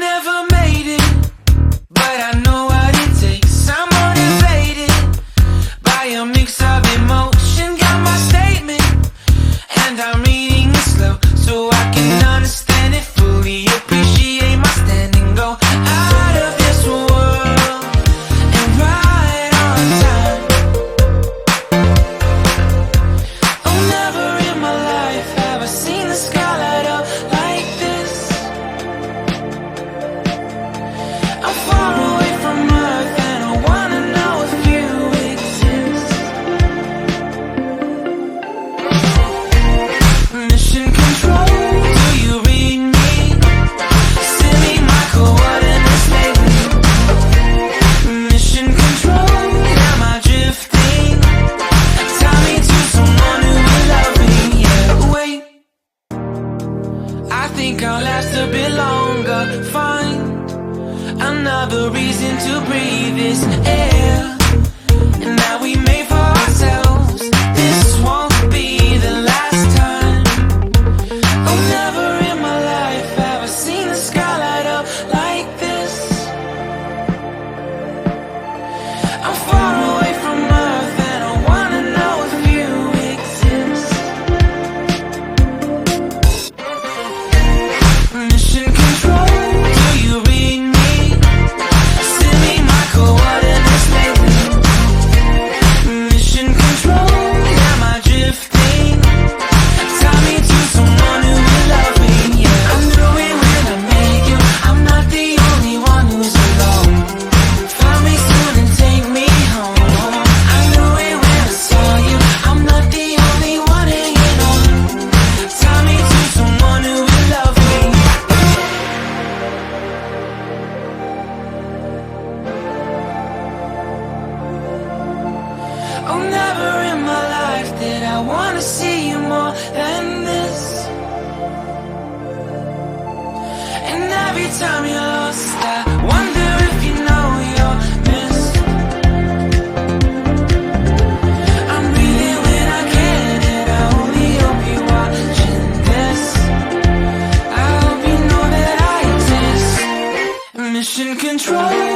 never made it, but I know what it takes. I'm motivated by a mix of emotion. Got my statement, and I'm reading it slow so I can understand it fully. Appreciate my standing, go out of this world and right on time. Oh, never in my life have I seen the sky light up like this. I'm far away from Earth and I wanna know if you exist. Mission control, do you read me? Send me my coordinates lately. Mission control, am I drifting? Tie me to someone who will love me. Yeah, wait, I think I'll last a bit longer. Find another reason to breathe this air, and that we made for ourselves. This won't be the last time. Oh, never in my life have I seen the sky light up like this. I'm far away from Earth and I wanna know if you exist. Mission control, do you read me? Send me my coordinates lately. Mission control, am I drifting? Tie me to someone who will love me. Yeah, I knew it when I met you. I'm not the only one who's alone. Find me soon and take me home. I knew it when I saw you. I'm not the only one hanging on. Tie me to someone who will love me. Oh, never in my life did I wanna see you more than this. And every time you're lost, I wonder if you know you're missed. I'm breathing when I can, and I only hope you're watching this. I hope you know that I exist. Mission control,